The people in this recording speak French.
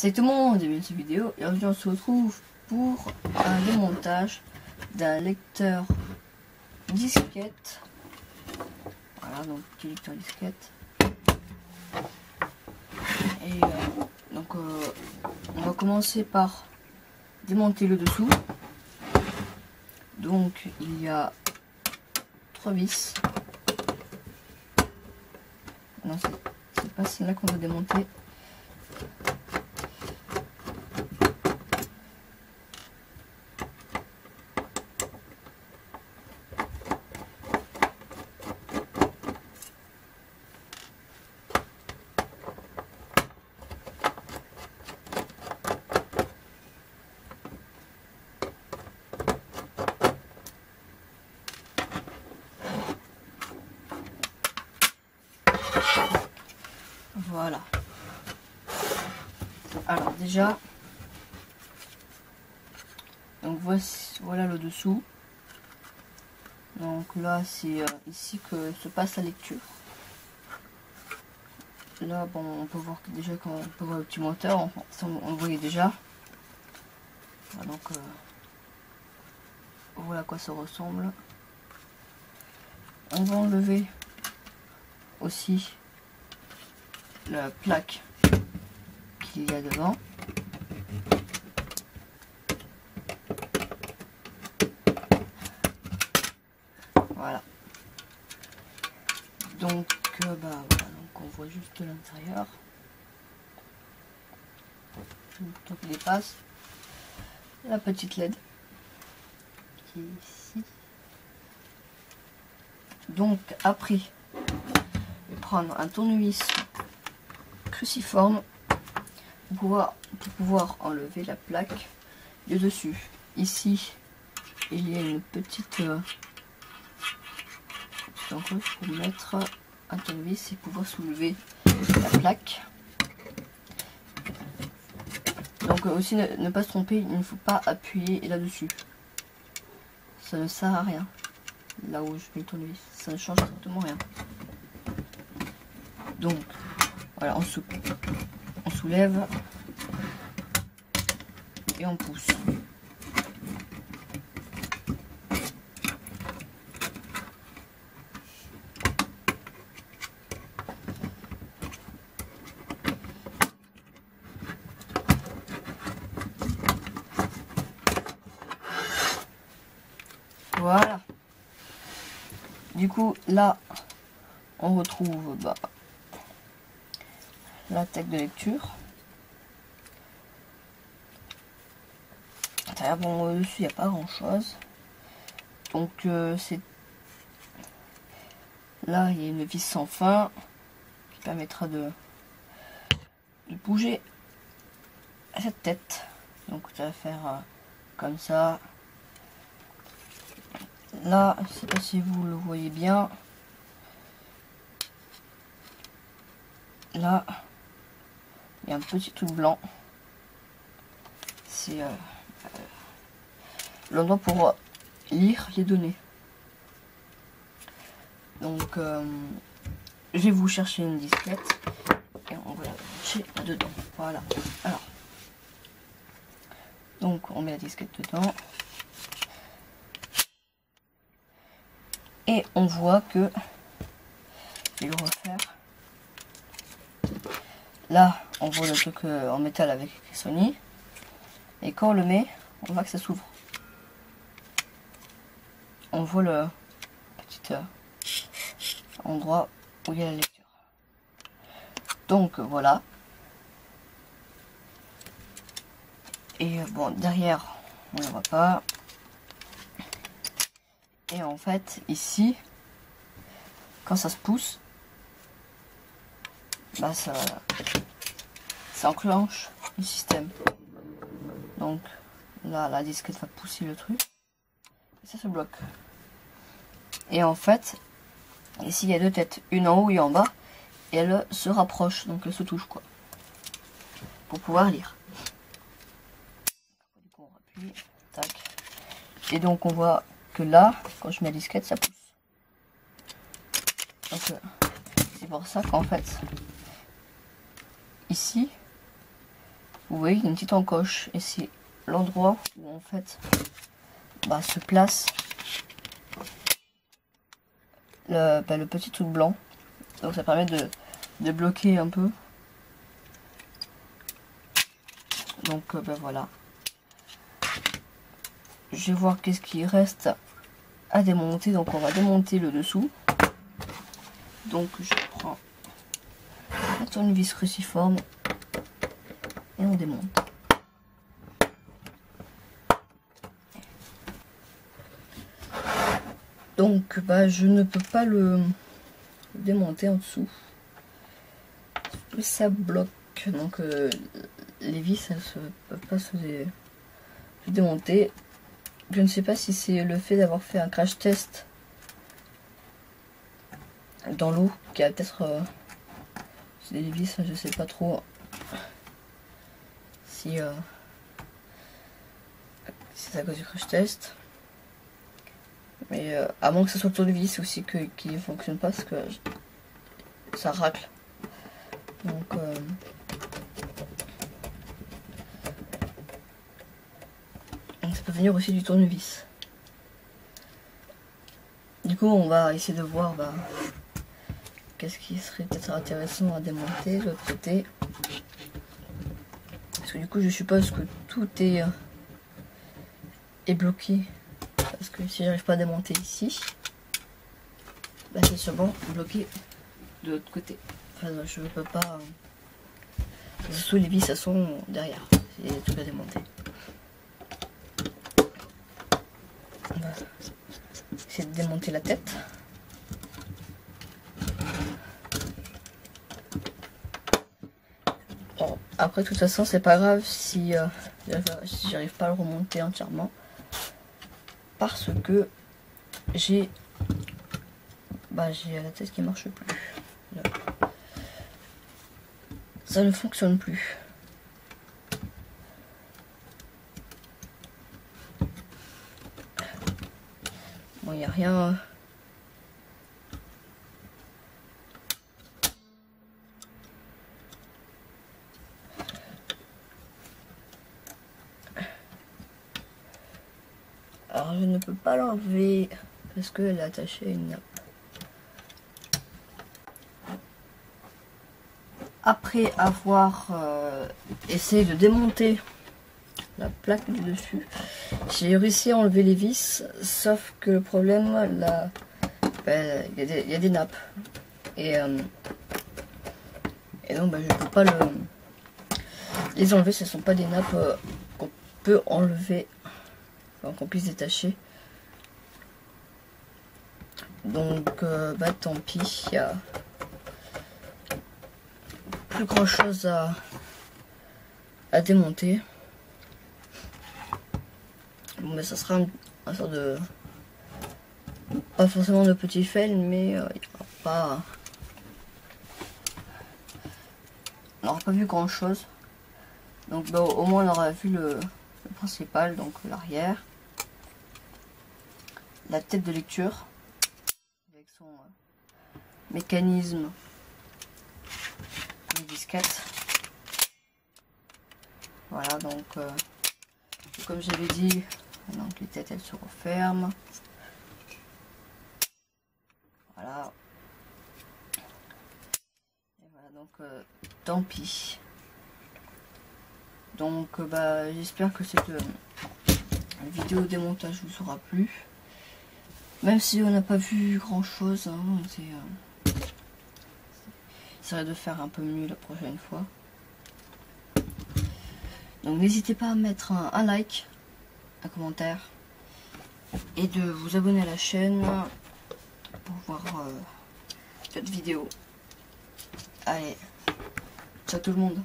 C'est tout le monde au début de cette vidéo et aujourd'hui on se retrouve pour un démontage d'un lecteur disquette. Voilà, donc petit lecteur disquette. Et on va commencer par démonter le dessous. Donc il y a 3 vis. Non, c'est pas celle-là qu'on va démonter. Voilà. Alors déjà, donc voilà le dessous. Donc là c'est ici que se passe la lecture. Là bon, on peut voir que déjà quand on peut voir le petit moteur, on le voyait déjà. Voilà, donc voilà à quoi ça ressemble. On va enlever aussi la plaque qu'il y a devant. Voilà. Donc voilà, donc on voit juste l'intérieur. Donc il dépasse la petite LED qui est ici. Donc après, je vais prendre un tournevis cruciforme pour pouvoir enlever la plaque de dessus. Ici il y a une petite encoche pour mettre un tournevis et pouvoir soulever la plaque. Donc aussi ne pas se tromper, il ne faut pas appuyer là-dessus, ça ne sert à rien. Là où je mets le tournevis, ça ne change strictement rien. Donc voilà, on soulève et on pousse. Voilà. Du coup là on retrouve la tête de lecture. Bon, dessus il n'y a pas grand chose. Donc c'est là il y a une vis sans fin qui permettra de bouger cette tête. Donc ça va faire comme ça. Là, je sais pas si vous le voyez bien. Là, il y a un petit truc blanc. C'est l'endroit pour lire les données. Donc, je vais vous chercher une disquette et on va la chercher dedans. Voilà. Alors, donc on met la disquette dedans. Et on voit que, je vais le refaire. Là, on voit le truc en métal avec Sony. Et quand on le met, on voit que ça s'ouvre. On voit le petit endroit où il y a la lecture. Donc voilà. Et bon, derrière, on ne le voit pas. Et en fait, ici, quand ça se pousse, ça enclenche le système. Donc là, la disquette va pousser le truc. Et ça se bloque. Et en fait, ici, il y a 2 têtes. Une en haut et en bas. Et elles se rapprochent. Donc elles se touchent, quoi. Pour pouvoir lire. Du coup, on appuie. Tac. Et donc, on voit que là, quand je mets la disquette, ça pousse. Donc c'est pour ça qu'en fait ici vous voyez, il y a une petite encoche. Et c'est l'endroit où en fait se place le petit truc blanc. Donc ça permet de bloquer un peu. Donc voilà. Je vais voir qu'est-ce qui reste à démonter. Donc on va démonter le dessous. Donc je prends un tournevis cruciforme et on démonte. Donc je ne peux pas le démonter en dessous. Ça bloque. Donc les vis elles ne peuvent pas se démonter. Je ne sais pas si c'est le fait d'avoir fait un crash test dans l'eau qui a peut-être des vis, je sais pas trop si c'est à cause du crash test. Mais à moins que ce soit le tournevis aussi qui ne fonctionne pas parce que ça racle. Donc ça peut venir aussi du tournevis. Du coup on va essayer de voir qu'est-ce qui serait peut-être intéressant à démonter de l'autre côté. Parce que du coup je suppose que tout est bloqué. Parce que si j'arrive pas à démonter ici, c'est sûrement bloqué de l'autre côté. Enfin je ne peux pas. Sous les vis elles sont derrière. Il y a des trucs à démonter. On va essayer de démonter la tête. Bon, après de toute façon c'est pas grave si j'arrive pas à le remonter entièrement. Parce que j'ai la tête qui marche plus. Là. Ça ne fonctionne plus. Bon, il n'y a rien. Alors je ne peux pas l'enlever parce qu'elle est attachée à une nappe. Après avoir essayé de démonter la plaque du dessus, j'ai réussi à enlever les vis, sauf que le problème, là, il y a des nappes. Et donc je ne peux pas les enlever, ce ne sont pas des nappes qu'on peut enlever, enfin, qu'on puisse détacher. Donc tant pis, il y a plus grand chose à démonter. Bon, mais ça sera un sort de, pas forcément de petit fail, mais il n'y aura pas, on n'aura pas vu grand chose. Donc au moins on aura vu le principal, donc l'arrière, la tête de lecture avec son mécanisme de disquette. Voilà, donc comme j'avais dit, donc les têtes elles se referment. Voilà. Et voilà, donc tant pis. Donc j'espère que cette vidéo démontage vous aura plu. Même si on n'a pas vu grand chose, hein, j'essaierai de faire un peu mieux la prochaine fois. Donc n'hésitez pas à mettre un like, un commentaire et de vous abonner à la chaîne pour voir d'autres vidéos. Allez, ciao tout le monde.